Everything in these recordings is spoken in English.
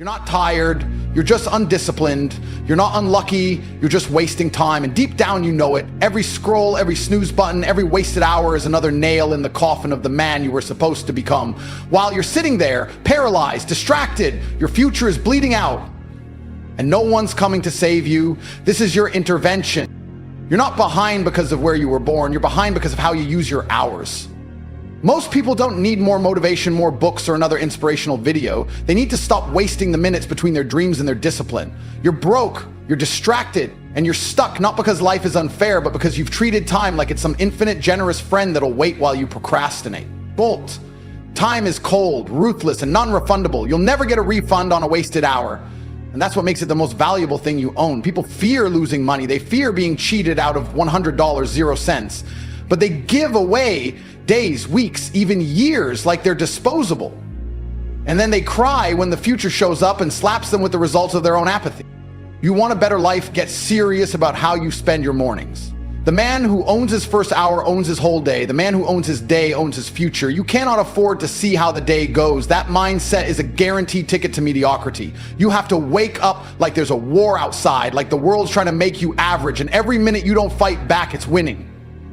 You're not tired, you're just undisciplined, you're not unlucky, you're just wasting time, and deep down you know it. Every scroll, every snooze button, every wasted hour is another nail in the coffin of the man you were supposed to become. While you're sitting there, paralyzed, distracted, your future is bleeding out, and no one's coming to save you. This is your intervention. You're not behind because of where you were born, you're behind because of how you use your hours. Most people don't need more motivation, more books, or another inspirational video. They need to stop wasting the minutes between their dreams and their discipline. You're broke, you're distracted, and you're stuck not because life is unfair, but because you've treated time like it's some infinite generous friend that'll wait while you procrastinate. Bolt. Time is cold, ruthless, and non-refundable. You'll never get a refund on a wasted hour. And that's what makes it the most valuable thing you own. People fear losing money. They fear being cheated out of $100, 0 cents. But they give away days, weeks, even years like they're disposable. And then they cry when the future shows up and slaps them with the results of their own apathy. You want a better life? Get serious about how you spend your mornings. The man who owns his first hour owns his whole day. The man who owns his day owns his future. You cannot afford to see how the day goes. That mindset is a guaranteed ticket to mediocrity. You have to wake up like there's a war outside, like the world's trying to make you average, and every minute you don't fight back, it's winning.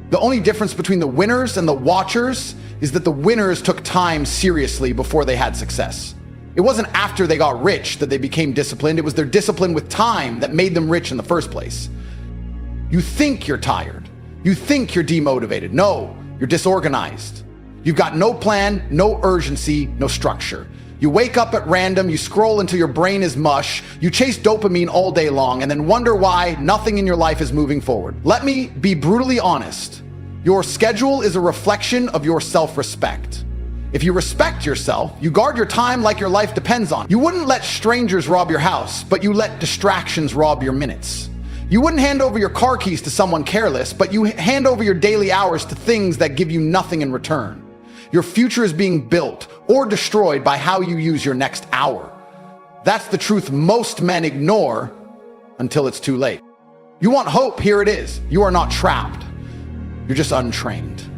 The only difference between the winners and the watchers is that the winners took time seriously before they had success. It wasn't after they got rich that they became disciplined. It was their discipline with time that made them rich in the first place. You think you're tired. You think you're demotivated. No, you're disorganized. You've got no plan, no urgency, no structure. You wake up at random, you scroll until your brain is mush, you chase dopamine all day long, and then wonder why nothing in your life is moving forward. Let me be brutally honest. Your schedule is a reflection of your self-respect. If you respect yourself, you guard your time like your life depends on it. You wouldn't let strangers rob your house, but you let distractions rob your minutes. You wouldn't hand over your car keys to someone careless, but you hand over your daily hours to things that give you nothing in return. Your future is being built or destroyed by how you use your next hour. That's the truth most men ignore until it's too late. You want hope? Here it is. You are not trapped. You're just untrained.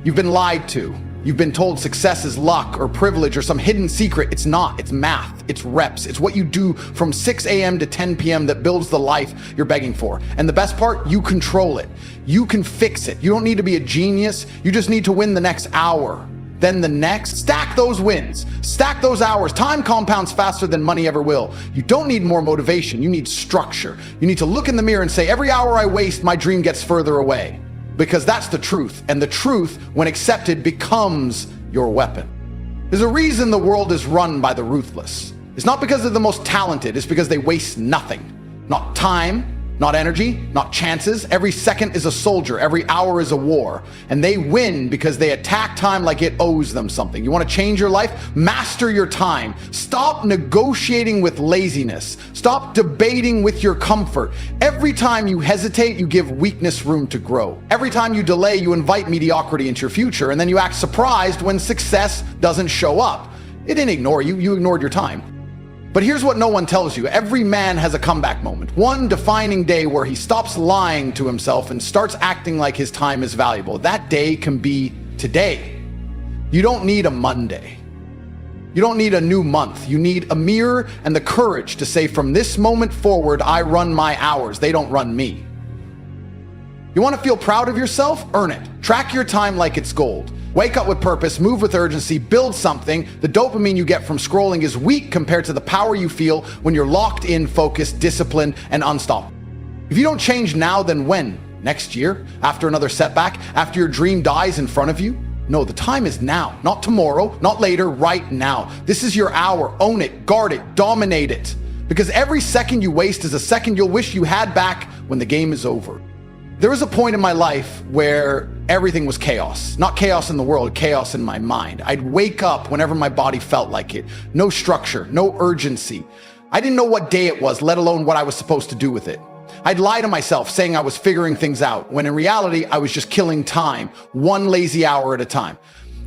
You've been lied to. You've been told success is luck or privilege or some hidden secret. It's not. It's math. It's reps. It's what you do from 6 a.m. to 10 p.m. that builds the life you're begging for. And the best part, you control it. You can fix it. You don't need to be a genius. You just need to win the next hour. Then the next. Stack those wins. Stack those hours. Time compounds faster than money ever will. You don't need more motivation. You need structure. You need to look in the mirror and say, every hour I waste, my dream gets further away. Because that's the truth, and the truth, when accepted, becomes your weapon. There's a reason the world is run by the ruthless. It's not because they're the most talented, it's because they waste nothing. Not time, not energy, not chances. Every second is a soldier, every hour is a war. And they win because they attack time like it owes them something. You want to change your life? Master your time. Stop negotiating with laziness. Stop debating with your comfort. Every time you hesitate, you give weakness room to grow. Every time you delay, you invite mediocrity into your future, and then you act surprised when success doesn't show up. It didn't ignore you, you ignored your time. But here's what no one tells you. Every man has a comeback moment. One defining day where he stops lying to himself and starts acting like his time is valuable. That day can be today. You don't need a Monday. You don't need a new month. You need a mirror and the courage to say, from this moment forward, I run my hours. They don't run me. You want to feel proud of yourself? Earn it. Track your time like it's gold. Wake up with purpose, move with urgency, build something. The dopamine you get from scrolling is weak compared to the power you feel when you're locked in, focused, disciplined, and unstoppable. If you don't change now, then when? Next year? After another setback? After your dream dies in front of you? No, the time is now, not tomorrow, not later, right now. This is your hour. Own it, guard it, dominate it. Because every second you waste is a second you'll wish you had back when the game is over. There was a point in my life where everything was chaos. Not chaos in the world, chaos in my mind. I'd wake up whenever my body felt like it. No structure, no urgency. I didn't know what day it was, let alone what I was supposed to do with it. I'd lie to myself saying I was figuring things out, when in reality, I was just killing time, one lazy hour at a time.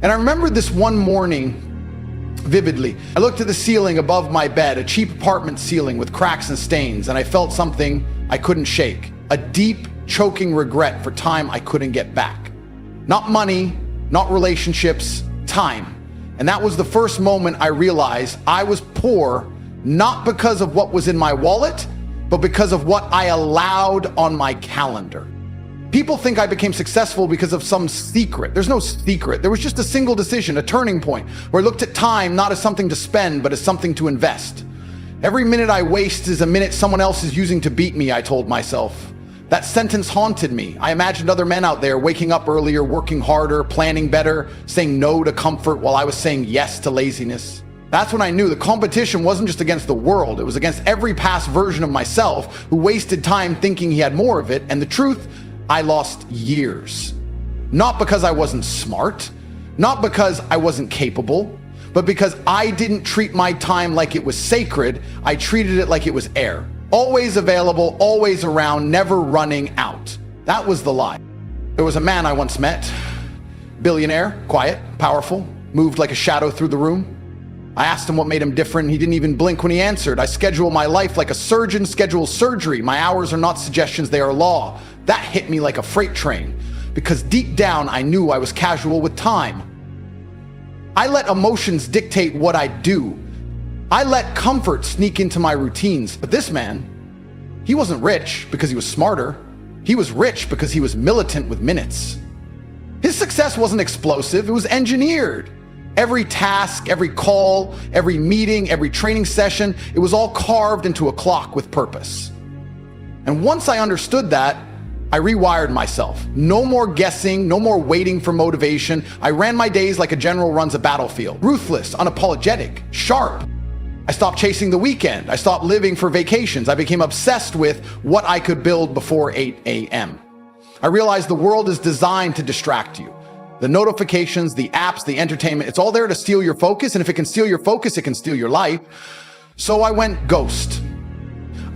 And I remember this one morning vividly. I looked at the ceiling above my bed, a cheap apartment ceiling with cracks and stains, and I felt something I couldn't shake. A deep, choking regret for time I couldn't get back. Not money, not relationships, time. And that was the first moment I realized I was poor Not because of what was in my wallet, but because of what I allowed on my calendar. People think I became successful because of some secret. There's no secret. There was just a single decision, a turning point, where I looked at time not as something to spend, but as something to invest. Every minute I waste is a minute someone else is using to beat me, I told myself. That sentence haunted me. I imagined other men out there waking up earlier, working harder, planning better, saying no to comfort while I was saying yes to laziness. That's when I knew the competition wasn't just against the world. It was against every past version of myself who wasted time thinking he had more of it. And the truth, I lost years. Not because I wasn't smart, not because I wasn't capable, but because I didn't treat my time like it was sacred. I treated it like it was air. Always available, always around, never running out. That was the lie. There was a man I once met, billionaire, quiet, powerful, moved like a shadow through the room. I asked him what made him different. He didn't even blink when he answered. I schedule my life like a surgeon schedules surgery. My hours are not suggestions, they are law. That hit me like a freight train, because deep down I knew I was casual with time. I let emotions dictate what I do. I let comfort sneak into my routines. But this man, he wasn't rich because he was smarter. He was rich because he was militant with minutes. His success wasn't explosive, it was engineered. Every task, every call, every meeting, every training session, it was all carved into a clock with purpose. And once I understood that, I rewired myself. No more guessing, no more waiting for motivation. I ran my days like a general runs a battlefield. Ruthless, unapologetic, sharp. I stopped chasing the weekend. I stopped living for vacations. I became obsessed with what I could build before 8 a.m. I realized the world is designed to distract you. The notifications, the apps, the entertainment, it's all there to steal your focus. And if it can steal your focus, it can steal your life. So I went ghost.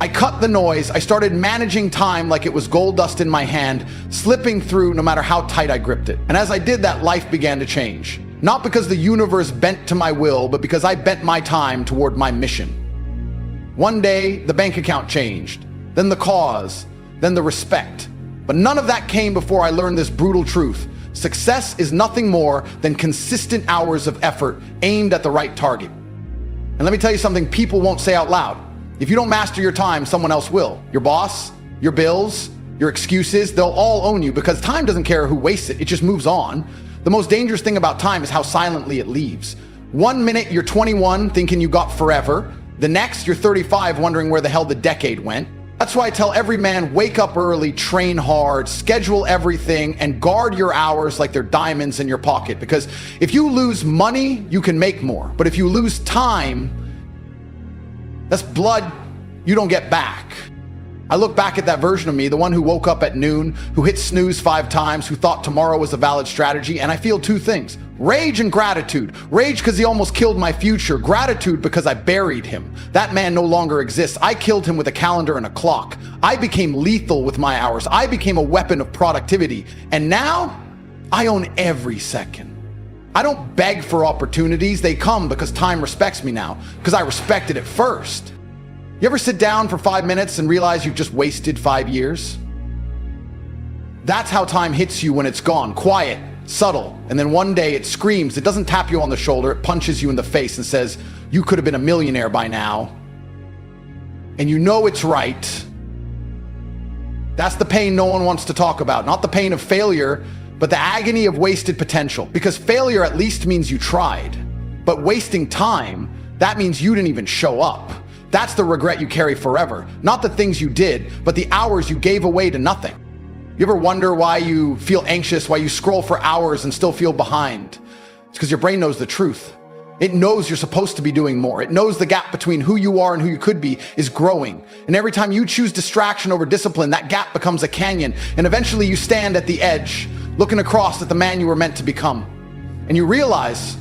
I cut the noise. I started managing time like it was gold dust in my hand, slipping through no matter how tight I gripped it. And as I did that, life began to change. Not because the universe bent to my will, but because I bent my time toward my mission. One day, the bank account changed, then the cause, then the respect. But none of that came before I learned this brutal truth. Success is nothing more than consistent hours of effort aimed at the right target. And let me tell you something people won't say out loud. If you don't master your time, someone else will. Your boss, your bills, your excuses, they'll all own you, because time doesn't care who wastes it, it just moves on. The most dangerous thing about time is how silently it leaves. 1 minute you're 21 thinking you got forever. The next you're 35 wondering where the hell the decade went. That's why I tell every man, wake up early, train hard, schedule everything, and guard your hours like they're diamonds in your pocket. Because if you lose money, you can make more. But if you lose time, that's blood you don't get back. I look back at that version of me, the one who woke up at noon, who hit snooze 5 times, who thought tomorrow was a valid strategy, and I feel 2 things. Rage and gratitude. Rage because he almost killed my future. Gratitude because I buried him. That man no longer exists. I killed him with a calendar and a clock. I became lethal with my hours. I became a weapon of productivity. And now, I own every second. I don't beg for opportunities. They come because time respects me now, because I respected it first. You ever sit down for 5 minutes and realize you've just wasted 5 years? That's how time hits you when it's gone. Quiet, subtle, and then one day it screams. It doesn't tap you on the shoulder, it punches you in the face and says, you could have been a millionaire by now. And you know it's right. That's the pain no one wants to talk about. Not the pain of failure, but the agony of wasted potential. Because failure at least means you tried. But wasting time, that means you didn't even show up. That's the regret you carry forever. Not the things you did, but the hours you gave away to nothing. You ever wonder why you feel anxious, why you scroll for hours and still feel behind? It's because your brain knows the truth. It knows you're supposed to be doing more. It knows the gap between who you are and who you could be is growing. And every time you choose distraction over discipline, that gap becomes a canyon. And eventually you stand at the edge, looking across at the man you were meant to become. And you realize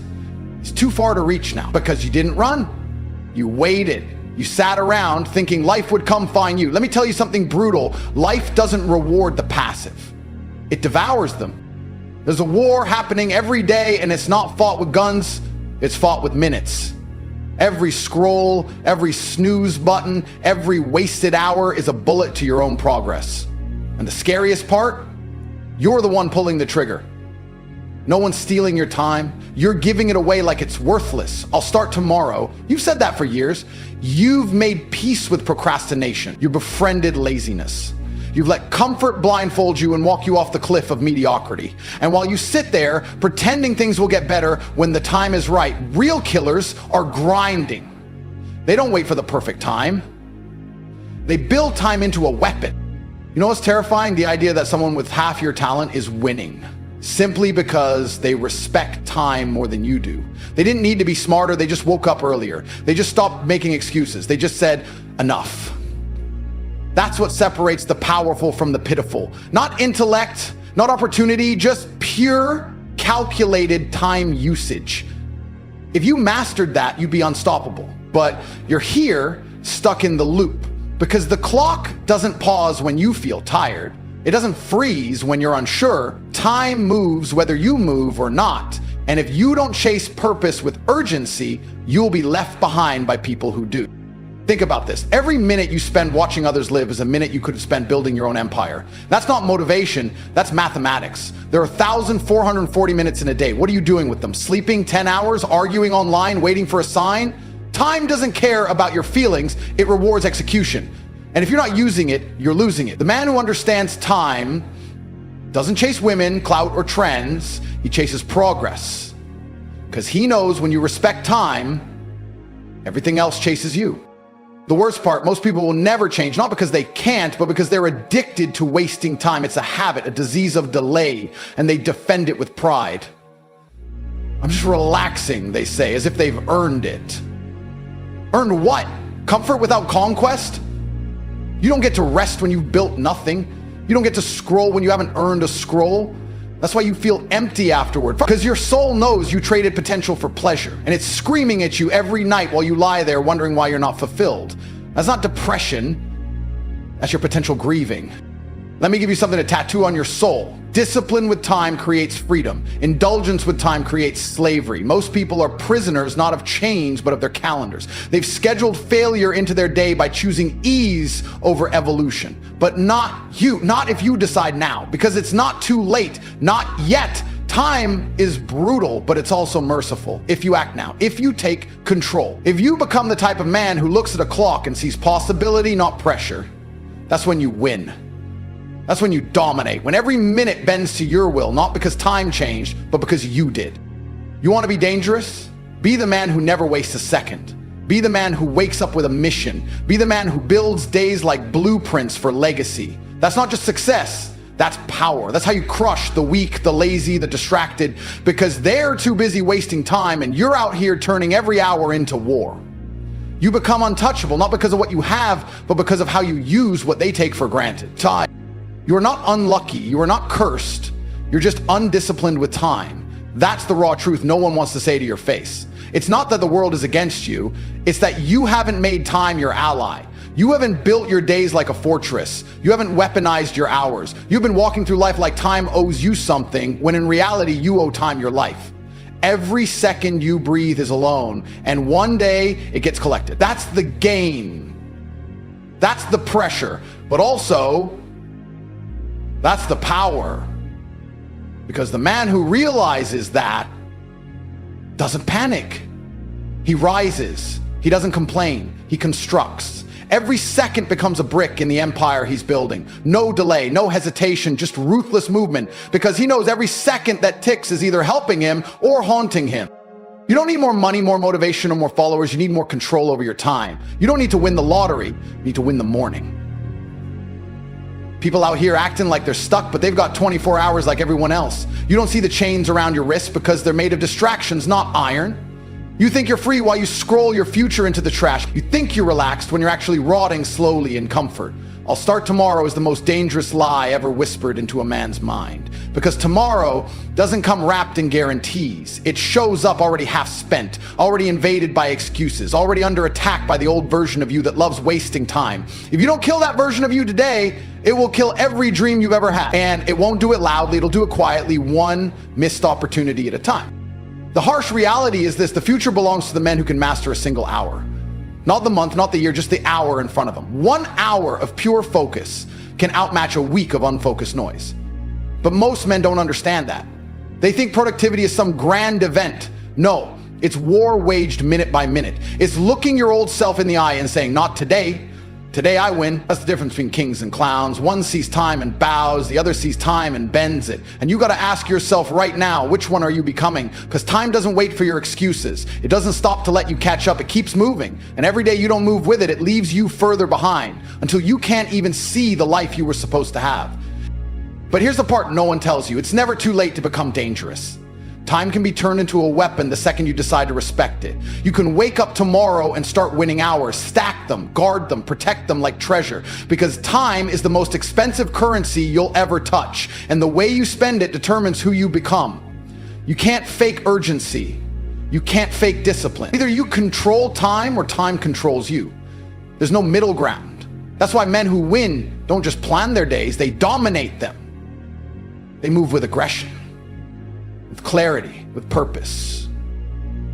it's too far to reach now, because you didn't run. You waited. You sat around thinking life would come find you. Let me tell you something brutal. Life doesn't reward the passive. It devours them. There's a war happening every day, and it's not fought with guns. It's fought with minutes. Every scroll, every snooze button, every wasted hour is a bullet to your own progress. And the scariest part, you're the one pulling the trigger. No one's stealing your time. You're giving it away like it's worthless. I'll start tomorrow. You've said that for years. You've made peace with procrastination. You befriended laziness. You've let comfort blindfold you and walk you off the cliff of mediocrity. And while you sit there pretending things will get better when the time is right, real killers are grinding. They don't wait for the perfect time. They build time into a weapon. You know what's terrifying? The idea that someone with half your talent is winning simply because they respect time more than you do. They didn't need to be smarter. They just woke up earlier. They just stopped making excuses. They just said, enough. That's what separates the powerful from the pitiful. Not intellect, not opportunity, just pure, calculated time usage. If you mastered that, you'd be unstoppable. But you're here, stuck in the loop, because the clock doesn't pause when you feel tired. It doesn't freeze when you're unsure. Time moves whether you move or not. And if you don't chase purpose with urgency, you'll be left behind by people who do. Think about this. Every minute you spend watching others live is a minute you could have spent building your own empire. That's not motivation, that's mathematics. There are 1,440 minutes in a day. What are you doing with them? Sleeping 10 hours, arguing online, waiting for a sign? Time doesn't care about your feelings, it rewards execution. And if you're not using it, you're losing it. The man who understands time doesn't chase women, clout, or trends. He chases progress. Because he knows when you respect time, everything else chases you. The worst part, most people will never change, not because they can't, but because they're addicted to wasting time. It's a habit, a disease of delay, and they defend it with pride. I'm just relaxing, they say, as if they've earned it. Earned what? Comfort without conquest? You don't get to rest when you've built nothing. You don't get to scroll when you haven't earned a scroll. That's why you feel empty afterward, because your soul knows you traded potential for pleasure, and it's screaming at you every night while you lie there wondering why you're not fulfilled. That's not depression, that's your potential grieving. Let me give you something to tattoo on your soul. Discipline with time creates freedom. Indulgence with time creates slavery. Most people are prisoners not of chains, but of their calendars. They've scheduled failure into their day by choosing ease over evolution. But not you, not if you decide now, because it's not too late, not yet. Time is brutal, but it's also merciful if you act now, if you take control. If you become the type of man who looks at a clock and sees possibility, not pressure, that's when you win. That's when you dominate, when every minute bends to your will, not because time changed, but because you did. You want to be dangerous? Be the man who never wastes a second. Be the man who wakes up with a mission. Be the man who builds days like blueprints for legacy. That's not just success, that's power. That's how you crush the weak, the lazy, the distracted, because they're too busy wasting time and you're out here turning every hour into war. You become untouchable, not because of what you have, but because of how you use what they take for granted. Time. You are not unlucky, you are not cursed, you're just undisciplined with time. That's the raw truth no one wants to say to your face. It's not that the world is against you, it's that you haven't made time your ally. You haven't built your days like a fortress. You haven't weaponized your hours. You've been walking through life like time owes you something, when in reality you owe time your life. Every second you breathe is a loan, and one day it gets collected. That's the gain. That's the pressure, but also that's the power, because the man who realizes that doesn't panic. He rises. He doesn't complain. He constructs. Every second becomes a brick in the empire he's building. No delay, no hesitation, just ruthless movement, because he knows every second that ticks is either helping him or haunting him. You don't need more money, more motivation, or more followers. You need more control over your time. You don't need to win the lottery. You need to win the morning. People out here acting like they're stuck, but they've got 24 hours like everyone else. You don't see the chains around your wrists because they're made of distractions, not iron. You think you're free while you scroll your future into the trash. You think you're relaxed when you're actually rotting slowly in comfort. I'll start tomorrow is the most dangerous lie ever whispered into a man's mind. Because tomorrow doesn't come wrapped in guarantees. It shows up already half spent, already invaded by excuses, already under attack by the old version of you that loves wasting time. If you don't kill that version of you today, it will kill every dream you've ever had. And it won't do it loudly, it'll do it quietly, one missed opportunity at a time. The harsh reality is this: the future belongs to the men who can master a single hour. Not the month, not the year, just the hour in front of them. 1 hour of pure focus can outmatch a week of unfocused noise. But most men don't understand that. They think productivity is some grand event. No, It's war waged minute by minute. It's looking your old self in the eye and saying, not today. Today I win. That's the difference between kings and clowns. One sees time and bows, the other sees time and bends it. And you got to ask yourself right now, which one are you becoming? Because time doesn't wait for your excuses. It doesn't stop to let you catch up. It keeps moving. And every day you don't move with it, it leaves you further behind until you can't even see the life you were supposed to have. But here's the part no one tells you. It's never too late to become dangerous. Time can be turned into a weapon the second you decide to respect it. You can wake up tomorrow and start winning hours, stack them, guard them, protect them like treasure, because time is the most expensive currency you'll ever touch, and the way you spend it determines who you become. You can't fake urgency. You can't fake discipline. Either you control time or time controls you. There's no middle ground. That's why men who win don't just plan their days, they dominate them. They move with aggression, with clarity, with purpose.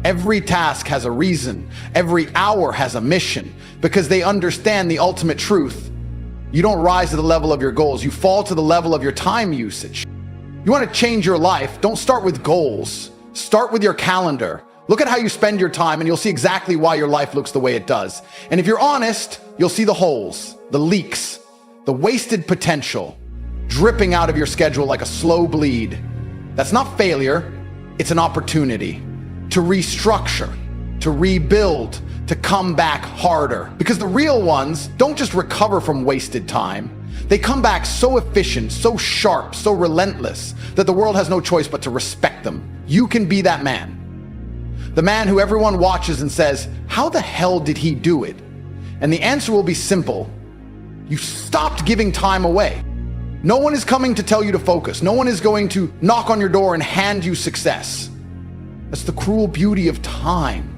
Every task has a reason. Every hour has a mission, because they understand the ultimate truth. You don't rise to the level of your goals. You fall to the level of your time usage. You want to change your life? Don't start with goals. Start with your calendar. Look at how you spend your time and you'll see exactly why your life looks the way it does. And if you're honest, you'll see the holes, the leaks, the wasted potential dripping out of your schedule like a slow bleed. That's not failure, it's an opportunity to restructure, to rebuild, to come back harder. Because the real ones don't just recover from wasted time. They come back so efficient, so sharp, so relentless that the world has no choice but to respect them. You can be that man. The man who everyone watches and says, how the hell did he do it? And the answer will be simple. You stopped giving time away. No one is coming to tell you to focus. No one is going to knock on your door and hand you success. That's the cruel beauty of time.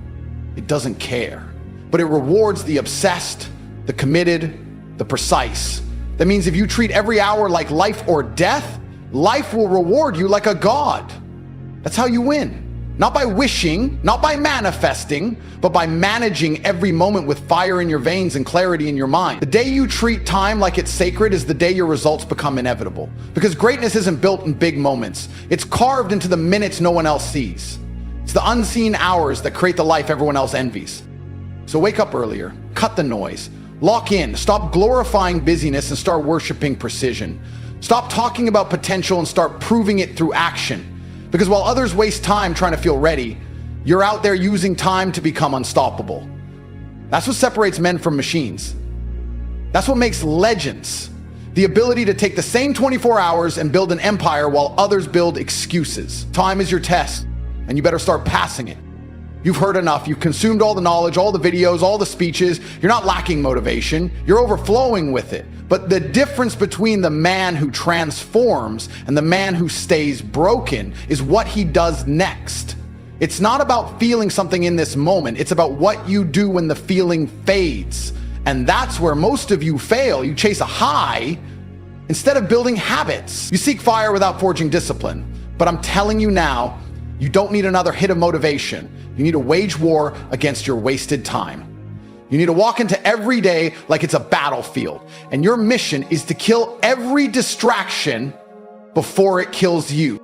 It doesn't care, but it rewards the obsessed, the committed, the precise. That means if you treat every hour like life or death, life will reward you like a god. That's how you win. Not by wishing, not by manifesting, but by managing every moment with fire in your veins and clarity in your mind. The day you treat time like it's sacred is the day your results become inevitable. Because greatness isn't built in big moments. It's carved into the minutes no one else sees. It's the unseen hours that create the life everyone else envies. So wake up earlier, cut the noise, lock in, stop glorifying busyness and start worshiping precision. Stop talking about potential and start proving it through action. Because while others waste time trying to feel ready, you're out there using time to become unstoppable. That's what separates men from machines. That's what makes legends. The ability to take the same 24 hours and build an empire while others build excuses. Time is your test, and you better start passing it. You've heard enough. You've consumed all the knowledge, all the videos, all the speeches. You're not lacking motivation. You're overflowing with it. But the difference between the man who transforms and the man who stays broken is what he does next. It's not about feeling something in this moment. It's about what you do when the feeling fades. And that's where most of you fail. You chase a high instead of building habits. You seek fire without forging discipline. But I'm telling you now, you don't need another hit of motivation. You need to wage war against your wasted time. You need to walk into every day like it's a battlefield. And your mission is to kill every distraction before it kills you.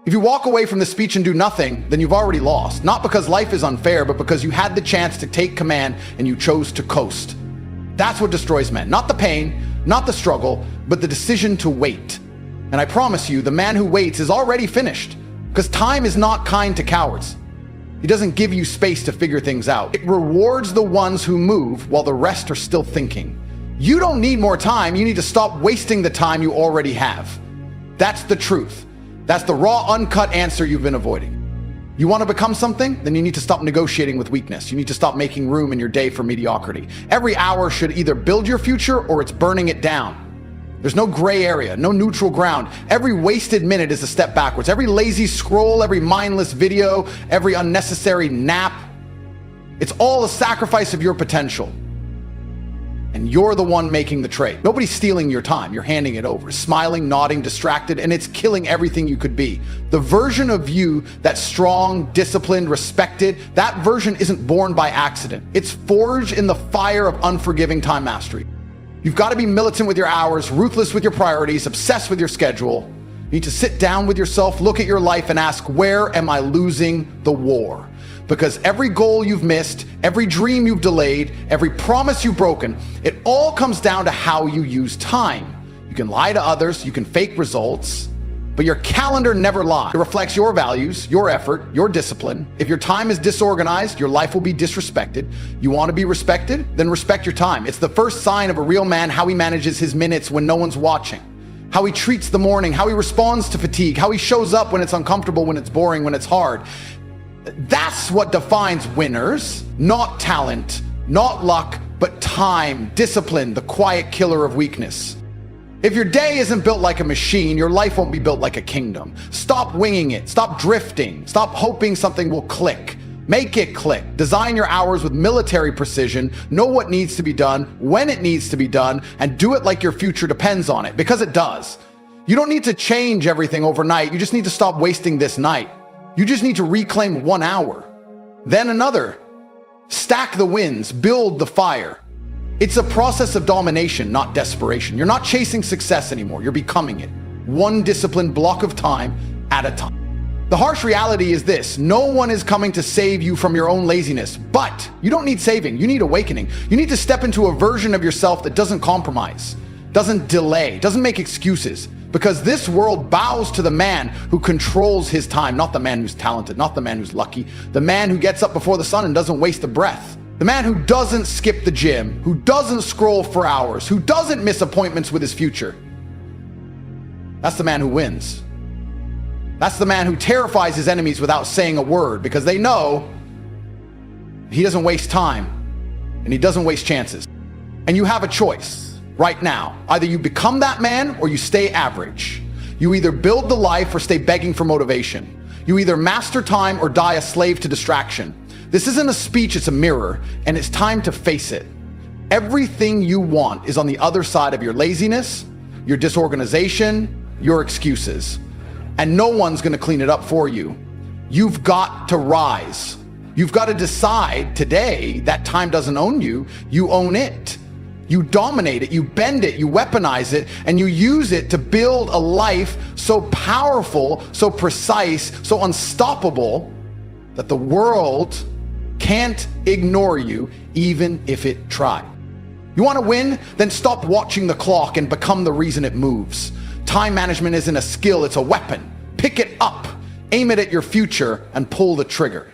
If you walk away from the speech and do nothing, then you've already lost. Not because life is unfair, but because you had the chance to take command and you chose to coast. That's what destroys men. Not the pain, not the struggle, but the decision to wait. And I promise you, the man who waits is already finished. Because time is not kind to cowards. It doesn't give you space to figure things out. It rewards the ones who move while the rest are still thinking. You don't need more time. You need to stop wasting the time you already have. That's the truth. That's the raw, uncut answer you've been avoiding. You want to become something? Then you need to stop negotiating with weakness. You need to stop making room in your day for mediocrity. Every hour should either build your future or it's burning it down. There's no gray area, no neutral ground. Every wasted minute is a step backwards. Every lazy scroll, every mindless video, every unnecessary nap, it's all a sacrifice of your potential. And you're the one making the trade. Nobody's stealing your time. You're handing it over, smiling, nodding, distracted, and it's killing everything you could be. The version of you that's strong, disciplined, respected, that version isn't born by accident. It's forged in the fire of unforgiving time mastery. You've got to be militant with your hours, ruthless with your priorities, obsessed with your schedule. You need to sit down with yourself, look at your life and ask, where am I losing the war? Because every goal you've missed, every dream you've delayed, every promise you've broken, it all comes down to how you use time. You can lie to others, you can fake results, but your calendar never lies. It reflects your values, your effort, your discipline. If your time is disorganized, your life will be disrespected. You want to be respected? Then respect your time. It's the first sign of a real man, how he manages his minutes when no one's watching, how he treats the morning, how he responds to fatigue, how he shows up when it's uncomfortable, when it's boring, when it's hard. That's what defines winners, not talent, not luck, but time, discipline, the quiet killer of weakness. If your day isn't built like a machine, your life won't be built like a kingdom. Stop winging it. Stop drifting. Stop hoping something will click. Make it click. Design your hours with military precision. Know what needs to be done, when it needs to be done, and do it like your future depends on it, because it does. You don't need to change everything overnight. You just need to stop wasting this night. You just need to reclaim 1 hour, then another. Stack the wins, build the fire. It's a process of domination, not desperation. You're not chasing success anymore. You're becoming it. One disciplined block of time at a time. The harsh reality is this: no one is coming to save you from your own laziness, but you don't need saving. You need awakening. You need to step into a version of yourself that doesn't compromise, doesn't delay, doesn't make excuses. Because this world bows to the man who controls his time, not the man who's talented, not the man who's lucky, the man who gets up before the sun and doesn't waste a breath. The man who doesn't skip the gym, who doesn't scroll for hours, who doesn't miss appointments with his future. That's the man who wins. That's the man who terrifies his enemies without saying a word, because they know he doesn't waste time and he doesn't waste chances. And you have a choice right now. Either you become that man or you stay average. You either build the life or stay begging for motivation. You either master time or die a slave to distraction. This isn't a speech, it's a mirror, and it's time to face it. Everything you want is on the other side of your laziness, your disorganization, your excuses. And no one's gonna clean it up for you. You've got to rise. You've got to decide today that time doesn't own you, you own it. You dominate it, you bend it, you weaponize it, and you use it to build a life so powerful, so precise, so unstoppable that the world can't ignore you even if it tried. You want to win? Then stop watching the clock and become the reason it moves. Time management isn't a skill, it's a weapon. Pick it up, aim it at your future, and pull the trigger.